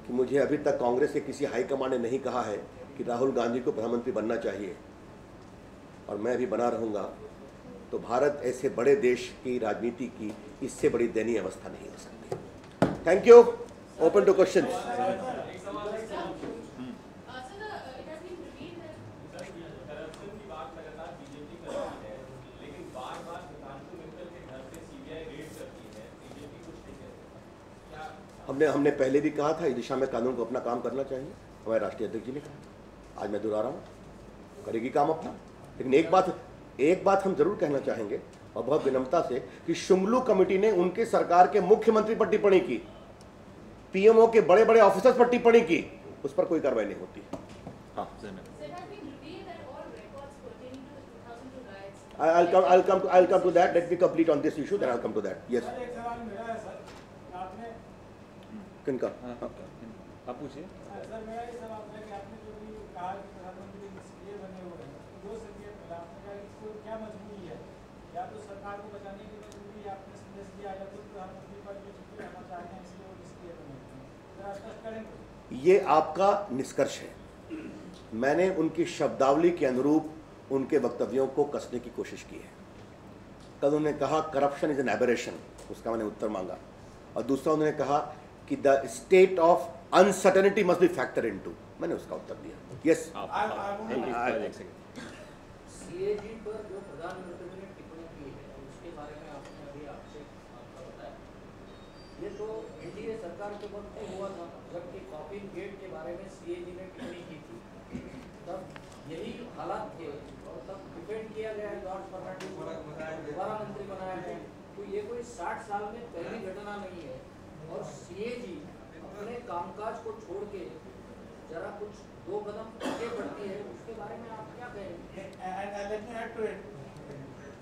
कि मुझे अभी तक कांग्रेस के किसी हाईकमांड ने नहीं कहा है कि राहुल गांधी को प्रधानमंत्री बनना चाहिए और मैं भी बना रहूँगा, तो भारत ऐसे बड़े देश की राजनीति की इससे बड़ी दयनीय अवस्था नहीं हो सकती। Thank you. Open to question. हमने पहले भी कहा था इस दिशा में कानून को अपना काम करना चाहिए। हमारे राष्ट्रीय अध्यक्ष जी ने कहा, आज मैं दोहरा रहा हूँ, करेगी काम अपना। लेकिन एक बात हम जरूर कहना चाहेंगे और बहुत विनम्रता से कि शुंगलू कमेटी ने उनके सरकार के मुख्यमंत्री पर टिप्पणी की, पीएमओ के बड़े बड़े ऑफिसर्स पर टिप्पणी की, उस पर कोई कार्रवाई नहीं होती। हाँ, I'll come to that. Let me complete on this issue, then I'll come to that. Yes. किनका? आप पूछिए। सर, मेरा ये सवाल है कि आपने जो भी कहा कि प्रधानमंत्री निष्क्रिय बने हुए हैं, दो संकेत मिला, आपने कहा इसको क्या मजबूरी है, या तो सरकार को बचाने की मजबूरी, आपने संदेश दिया, या तो प्रधानमंत्री पर जो छुट्टी रहना चाहते हैं इसलिए वो निष्क्रिय बने हुए हैं। जरा स्पष्ट करें। ये आपका निष्कर्ष है। मैंने उनकी शब्दावली के अनुरूप उनके वक्तव्यों को कसने की कोशिश की है। कल उन्होंने कहा करप्शन इज एन एबरेशन, उसका मैंने उत्तर मांगा, और दूसरा उन्होंने कहा कि the state of uncertainty must be factor into, मैंने उसका उत्तर दिया। यस, सीएजी पर जो प्रधानमंत्री ने टिप्पणी की है उसके बारे में आपने अभी आक्षेप आपका बताया, ये तो एनडीए सरकार के वक्त में हुआ था, जबकि कॉफिन गेट के बारे में सीएजी ने टिप्पणी की थी, तब यही हालात थे और तब डिफेंड किया गया जॉर्ज फर्नांडिस को दोबारा मंत्री बनाया है। तो ये कोई 60 साल में पहली घटना नहीं है, और सीएजी अपने कामकाज को छोड़ के जरा कुछ दो कदम आगे बढ़ती है, उसके बारे में आप क्या कहेंगे? And let me add to it.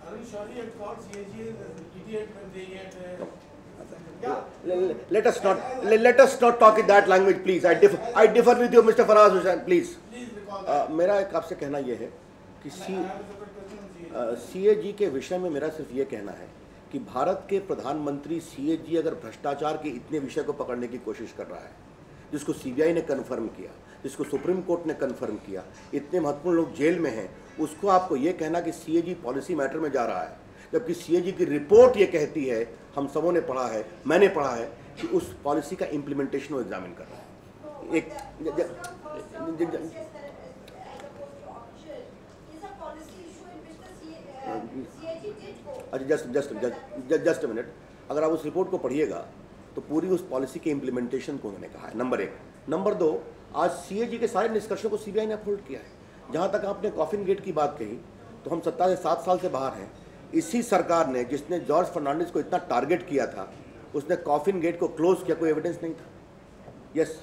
Arun Shourie had called CAG an idiot when they had. Let us not talk in that language, please. I differ with you, Mr. Faraz Hussain, please. मेरा एक आपसे कहना यह है कि CAG के विषय में मेरा सिर्फ ये कहना है कि भारत के प्रधानमंत्री सीएजी अगर भ्रष्टाचार के इतने विषय को पकड़ने की कोशिश कर रहा है, जिसको सीबीआई ने कन्फर्म किया, जिसको सुप्रीम कोर्ट ने कन्फर्म किया, इतने महत्वपूर्ण लोग जेल में हैं, उसको आपको ये कहना कि सीएजी पॉलिसी मैटर में जा रहा है, जबकि सीएजी की रिपोर्ट ये कहती है, हम सबों ने पढ़ा है, मैंने पढ़ा है, कि उस पॉलिसी का इम्प्लीमेंटेशन वो एग्जामिन कर रहा है। अच्छा, जस्ट अ मिनट, अगर आप उस रिपोर्ट को पढ़िएगा तो पूरी उस पॉलिसी के इम्प्लीमेंटेशन को उन्होंने कहा है, नंबर 1। नंबर 2, आज सीएजी के सारे निष्कर्षों को सीबीआई ने अपहोल्ड किया है। जहां तक आपने कॉफिन गेट की बात कही, तो हम सत्ता से 7 साल से बाहर हैं। इसी सरकार ने, जिसने जॉर्ज फर्नांडिस को इतना टारगेट किया था, उसने कॉफिन गेट को क्लोज किया, कोई एविडेंस नहीं था। Yes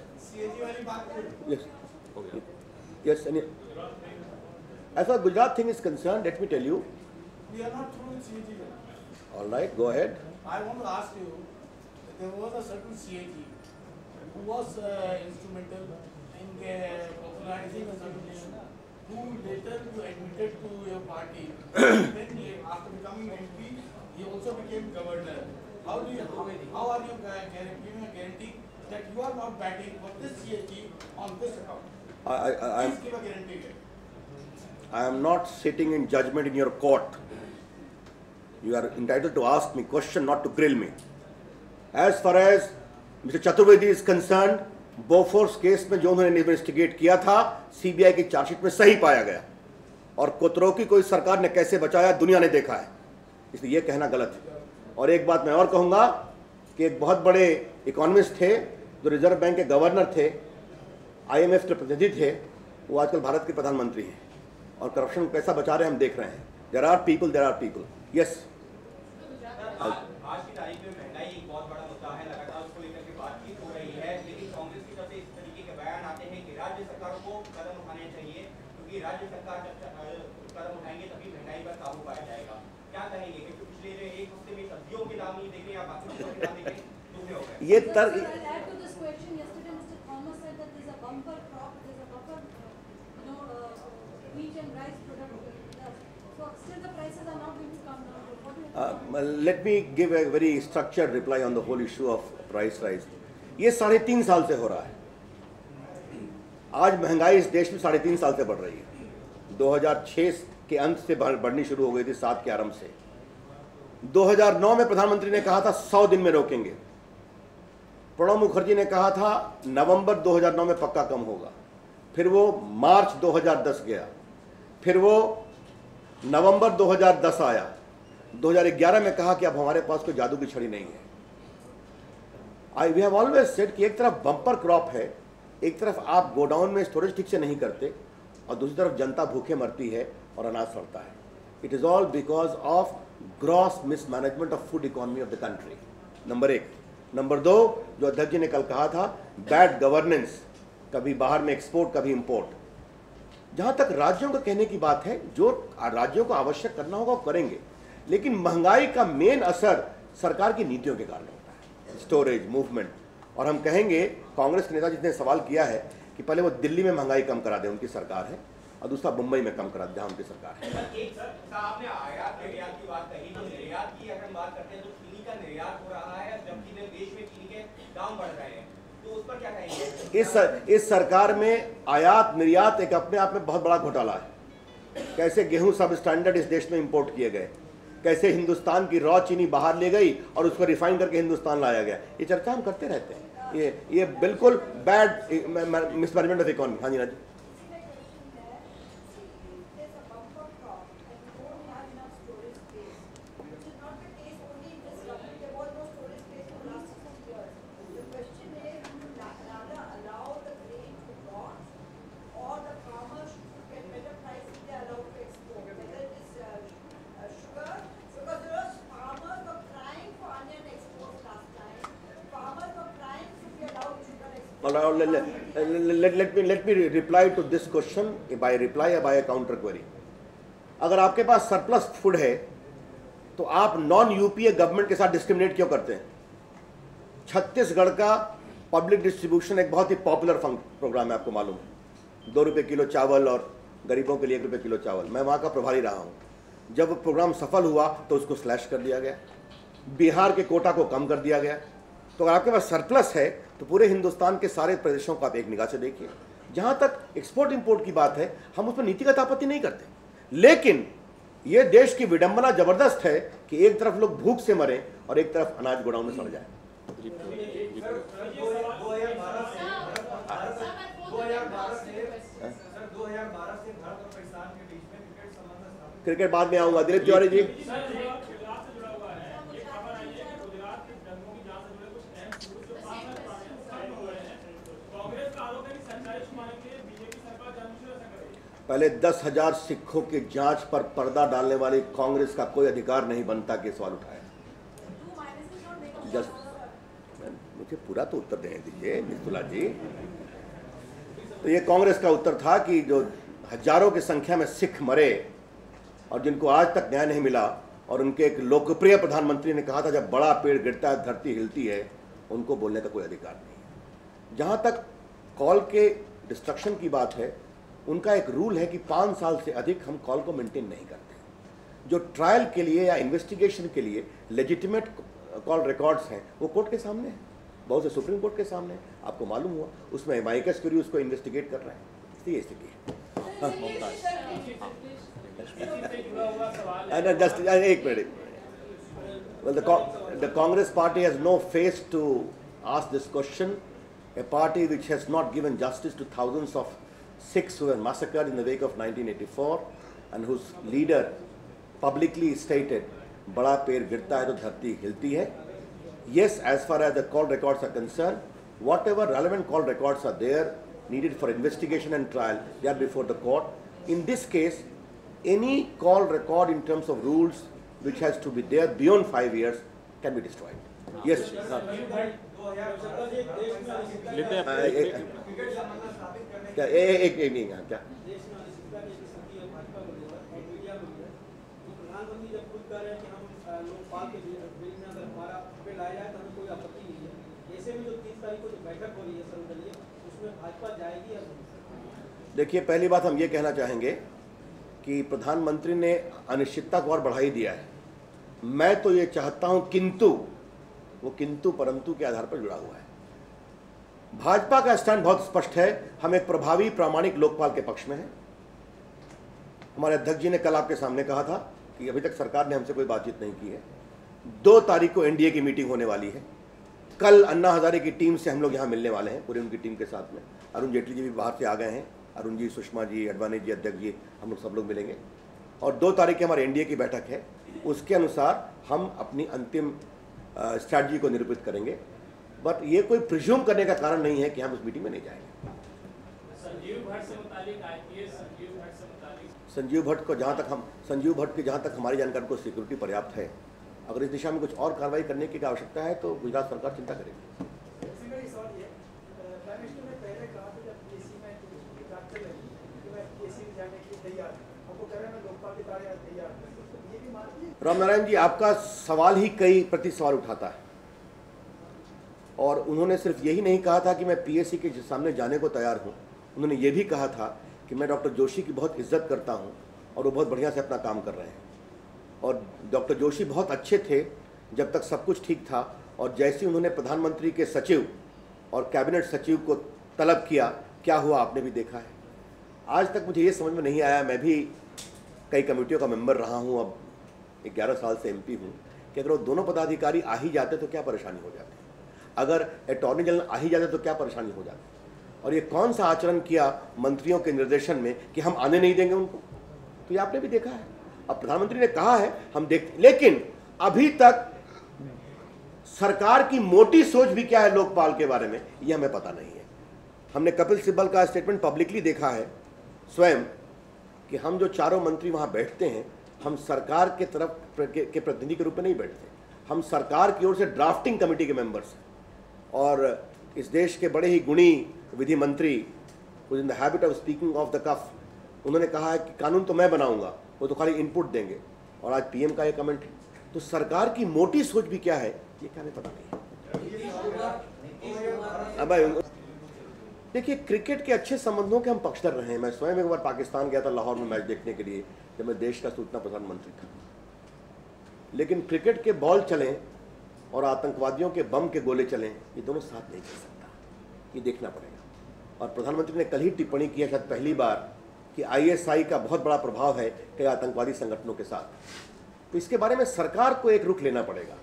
yes yes, as far as Gujarat thing is concerned, let me tell you. We are not through with CAG. All right, go ahead. I want to ask you, there was a certain CAG who was instrumental in popularizing a certain issue, who later you admitted to your party. Then after becoming MP, he also became governor. How are you giving a guarantee that you are not batting for this CAG on this account? Please give a guarantee here. I am not sitting in judgment in your court. You are entitled to ask me question, not to grill me. As far as Mr. Chaturvedi is concerned, Bofors case में जो उन्होंने investigate किया था, CBI की chargesheet में सही पाया गया, और कोतरोकी को इस सरकार ने कैसे बचाया दुनिया ने देखा है, इसलिए ये कहना गलत है। और एक बात मैं और कहूँगा कि एक बहुत बड़े इकोनॉमिस्ट थे जो रिजर्व बैंक के गवर्नर थे, IMF के प्रतिनिधि थे, वो आजकल भारत के प्रधानमंत्री हैं और करप्शन कैसा बचा रहे हैं हम देख रहे हैं। There are people. यस, आज की तारीख में महंगाई एक बहुत बड़ा मुद्दा है, लगातार उसको लेकर के बातचीत हो रही है, लेकिन कांग्रेस की तरफ से इस तरीके के बयान आते हैं कि राज्य सरकारों को कदम उठाने चाहिए, क्योंकि राज्य सरकार जब कदम उठाएंगे तभी महंगाई पर काबू पाया जाएगा। क्या कहेंगे, क्योंकि पिछले एक हफ्ते में सब्जियों के दाम नहीं देखे या बाकी चीजों के दाम देखे दुगने हो गए। ये तर let me give a very structured reply on the whole issue of price rise. ये 3.5 साल से हो रहा है। आज महंगाई इस देश में 3.5 साल से बढ़ रही है। 2006 के अंत से बढ़नी शुरू हो गई थी, 7 के आरंभ से। 2009 में प्रधानमंत्री ने कहा था 100 दिन में रोकेंगे। प्रणब मुखर्जी ने कहा था नवंबर 2009 में पक्का कम होगा। फिर वो मार्च 2010 गया, फिर वो नवंबर 2010 आया। 2011 में कहा कि अब हमारे पास कोई जादू की छड़ी नहीं है। वी हैव ऑलवेज सेड कि एक तरफ बम्पर क्रॉप है, एक तरफ आप गोडाउन में स्टोरेज ठीक से नहीं करते, और दूसरी तरफ जनता भूखे मरती है और अनाज सड़ता है। It is all because of gross mismanagement of food economy of the country, number 1। Number 2, जो अध्यक्ष जी ने कल कहा था, बैड गवर्नेंस, कभी बाहर में एक्सपोर्ट कभी इंपोर्ट। जहाँ तक राज्यों का कहने की बात है, जो राज्यों को आवश्यक करना होगा वो करेंगे, लेकिन महंगाई का मेन असर सरकार की नीतियों के कारण होता है, स्टोरेज, मूवमेंट। और हम कहेंगे, कांग्रेस के नेता जिसने सवाल किया है कि पहले वो दिल्ली में महंगाई कम करा दे, उनकी सरकार है, और दूसरा मुंबई में कम करा दे जहाँ उनकी सरकार है। आपने आयात निर्यात की बात कही, तो निर्यात की अगर हम बात करते हैं तो चीनी का निर्यात हो रहा है, जबकि देश में चीनी के दाम बढ़ रहे हैं, तो उस पर क्या कहेंगे? इस सरकार में आयात निर्यात एक अपने आप में बहुत बड़ा घोटाला है। कैसे गेहूं सब स्टैंडर्ड इस देश में इंपोर्ट किए गए, कैसे हिंदुस्तान की रॉ चीनी बाहर ले गई और उसको रिफाइन करके हिंदुस्तान लाया गया, ये चर्चा हम करते रहते हैं। ये बिल्कुल बैड मिसमैनेजमेंट ऑफ इकोनॉमी। हाँ जी Raju. Let me reply to this question by a counter query. अगर आपके पास सरप्लस फूड है तो आप नॉन यूपीए गवर्नमेंट के साथ डिस्क्रिमिनेट क्यों करते हैं? छत्तीसगढ़ का पब्लिक डिस्ट्रीब्यूशन एक बहुत ही पॉपुलर प्रोग्राम है, आपको मालूम है। 2 रुपये किलो चावल और गरीबों के लिए 1 रुपये किलो चावल। मैं वहाँ का प्रभारी रहा हूँ। जब वो प्रोग्राम सफल हुआ तो उसको स्लैश कर दिया गया, बिहार के कोटा को कम कर दिया गया। तो अगर आपके पास सरप्लस है तो पूरे हिंदुस्तान के सारे प्रदेशों को आप एक निगाह से देखिए। जहाँ तक एक्सपोर्ट इंपोर्ट की बात है, हम उस पर नीतिगत आपत्ति नहीं करते, लेकिन ये देश की विडंबना जबरदस्त है कि एक तरफ लोग भूख से मरे और एक तरफ अनाज गोडाउन में सड़ जाए। क्रिकेट बाद में आऊंगा। दिलीप तिवारी जी। पहले 10,000 सिखों की जांच पर पर्दा डालने वाली कांग्रेस का कोई अधिकार नहीं बनता कि सवाल उठाए। मुझे पूरा तो उत्तर देने दीजिए मिस्तुला जी। तो ये कांग्रेस का उत्तर था कि जो हजारों की संख्या में सिख मरे और जिनको आज तक न्याय नहीं मिला, और उनके एक लोकप्रिय प्रधानमंत्री ने कहा था जब बड़ा पेड़ गिरता है धरती हिलती है, उनको बोलने का कोई अधिकार नहीं। जहाँ तक कॉल के डिस्ट्रक्शन की बात है, उनका एक रूल है कि 5 साल से अधिक हम कॉल को मेंटेन नहीं करते। जो ट्रायल के लिए या इन्वेस्टिगेशन के लिए लेजिटिमेट कॉल रिकॉर्ड्स हैं वो कोर्ट के सामने हैं, बहुत से सुप्रीम कोर्ट के सामने। आपको मालूम हुआ उसमें माइकस क्यूरी उसको इन्वेस्टिगेट कर रहे हैं। इसलिए स्थिति है। जस्ट एक minute. Well, the Congress party has no face to ask this question. A party which has not given justice to thousands of Sikhs who were massacred in the wake of 1984 and whose leader publicly stated, "बड़ा पेड़ गिरता है तो धरती हिलती है." Yes, as far as the call records are concerned, whatever relevant call records are there needed for investigation and trial, they are before the court. In this case, any call record in terms of rules which has to be there beyond 5 years can be destroyed. Yes. क्या एक नहीं क्या? देखिए, पहली बात हम ये कहना चाहेंगे कि प्रधानमंत्री ने अनिश्चितता को और बढ़ा ही दिया है। मैं तो ये चाहता हूं, किंतु वो किंतु परंतु के आधार पर जुड़ा हुआ है। भाजपा का स्टैंड बहुत स्पष्ट है, हम एक प्रभावी प्रामाणिक लोकपाल के पक्ष में हैं। हमारे अध्यक्ष जी ने कल आपके सामने कहा था कि अभी तक सरकार ने हमसे कोई बातचीत नहीं की है। 2 तारीख को एनडीए की मीटिंग होने वाली है। कल अन्ना हजारे की टीम से हम लोग यहाँ मिलने वाले हैं, पूरी उनकी टीम के साथ में। अरुण जेटली जी भी बाहर से आ गए हैं, अरुण जी, सुषमा जी, अडवाणी जी, अध्यक्ष जी, हम लोग सब लोग मिलेंगे। और 2 तारीख की हमारे एनडीए की बैठक है, उसके अनुसार हम अपनी अंतिम स्ट्रैटेजी को निरूपित करेंगे। बट ये कोई प्रिज्यूम करने का कारण नहीं है कि हम उस मीटिंग में नहीं जाएंगे। संजीव भट्ट के जहाँ तक हमारी जानकारी को सिक्योरिटी पर्याप्त है, अगर इस दिशा में कुछ और कार्रवाई करने की आवश्यकता है तो गुजरात सरकार चिंता करेगी। रामनारायण जी, आपका सवाल ही कई प्रति सवाल उठाता है, और उन्होंने सिर्फ यही नहीं कहा था कि मैं पीएससी के सामने जाने को तैयार हूं, उन्होंने ये भी कहा था कि मैं डॉक्टर जोशी की बहुत इज्जत करता हूं और वो बहुत बढ़िया से अपना काम कर रहे हैं। और डॉक्टर जोशी बहुत अच्छे थे जब तक सब कुछ ठीक था, और जैसे उन्होंने प्रधानमंत्री के सचिव और कैबिनेट सचिव को तलब किया, क्या हुआ आपने भी देखा है। आज तक मुझे ये समझ में नहीं आया, मैं भी कई कमेटियों का मेंबर रहा हूँ, अब 11 साल से एमपी हूँ, कि अगर वो दोनों पदाधिकारी आ ही जाते तो क्या परेशानी हो जाती, अगर अटॉर्नी जनरल आ ही जाते तो क्या परेशानी हो जाती। और ये कौन सा आचरण किया मंत्रियों के निर्देशन में कि हम आने नहीं देंगे उनको, तो ये आपने भी देखा है। अब प्रधानमंत्री ने कहा है हम देखते, लेकिन अभी तक सरकार की मोटी सोच भी क्या है लोकपाल के बारे में, ये हमें पता नहीं है। हमने कपिल सिब्बल का स्टेटमेंट पब्लिकली देखा है स्वयं, कि हम जो चारों मंत्री वहां बैठते हैं, हम सरकार के तरफ के प्रतिनिधि के रूप में नहीं बैठते, हम सरकार की ओर से ड्राफ्टिंग कमेटी के मेंबर्स हैं। और इस देश के बड़े ही गुणी विधि मंत्री, in the habit of speaking off the cuff, उन्होंने कहा है कि कानून तो मैं बनाऊंगा, वो तो खाली इनपुट देंगे। और आज पीएम का ये कमेंट है, तो सरकार की मोटी सोच भी क्या है ये क्या हमें पता नहीं है। अब देखिए, क्रिकेट के अच्छे संबंधों के हम पक्षधर रहे हैं। मैं स्वयं एक बार पाकिस्तान गया था लाहौर में मैच देखने के लिए, जब मैं देश का सूचना प्रसारण मंत्री था। लेकिन क्रिकेट के बॉल चलें और आतंकवादियों के बम के गोले चलें, ये दोनों साथ नहीं चल सकता, ये देखना पड़ेगा। और प्रधानमंत्री ने कल ही टिप्पणी की है, शायद पहली बार, कि आईएसआई का बहुत बड़ा प्रभाव है कई आतंकवादी संगठनों के साथ। तो इसके बारे में सरकार को एक रुख लेना पड़ेगा।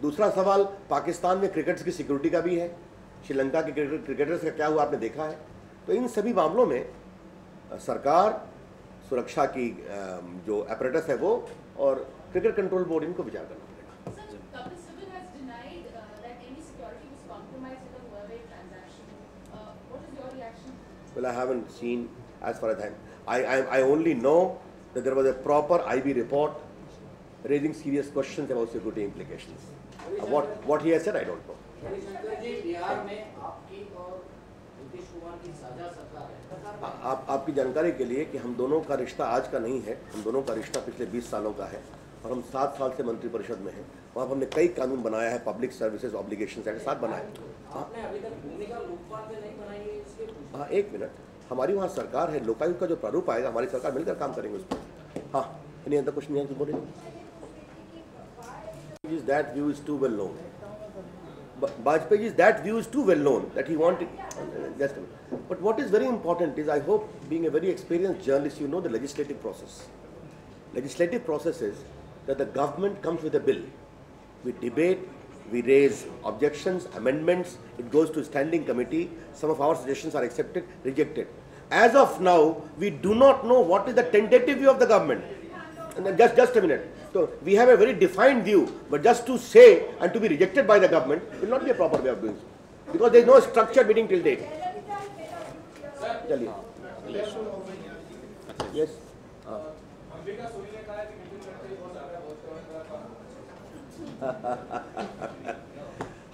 दूसरा सवाल पाकिस्तान में क्रिकेटर्स की सिक्योरिटी का भी है, श्रीलंका के क्रिकेटर्स का क्या हुआ आपने देखा है। तो इन सभी मामलों में सरकार, सुरक्षा की जो अपरेटस है वो, और क्रिकेट कंट्रोल बोर्ड, इनको विचार करना पड़ेगा। Well, I haven't seen, as far as I only know that there was a proper IB report raising serious questions about security implications. What he has said, I don't know. Bihar में आपकी और नीतीश कुमार की साझा सरकार है। आपकी जानकारी के लिए कि हम दोनों का रिश्ता आज का नहीं है, हम दोनों का रिश्ता पिछले 20 सालों का है, और हम 7 साल से मंत्रिपरिषद में हैं। वहाँ हमने कई कानून बनाया है, पब्लिक सर्विसेज ऑब्लिगेशन एक्ट 7 बनाए। आपने अभी तक भूमिका लोकपाल में नहीं बनाई है, इसके हाँ, एक मिनट, हमारी वहाँ सरकार है, लोकायुक्त का जो प्रारूप आएगा हमारी सरकार मिलकर काम करेंगे उस पर। हाँ, नहीं अंदर कुछ नहीं है, बोले that view is too well known. Bajpayee's that view is too well known that he wanted. But what is very important is, I hope, being a very experienced journalist, you know the legislative process. Legislative process is that the government comes with a bill. We debate, we raise objections, amendments, it goes to standing committee. Some of our suggestions are accepted, rejected. As of now, we do not know what is the tentative view of the government. And then just a minute. So we have a very defined view, but just to say and to be rejected by the government will not be a proper way of doing so, because there is no structured meeting till date. Yes.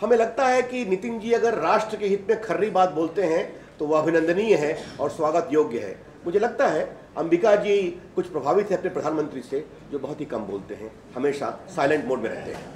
हमें लगता है कि नितिन जी अगर राष्ट्र के हित में खर्री बात बोलते हैं तो वह अभिनंदनीय है और स्वागत योग्य है। मुझे लगता है अंबिका जी कुछ प्रभावित है अपने प्रधानमंत्री से, जो बहुत ही कम बोलते हैं, हमेशा साइलेंट मोड में रहते हैं।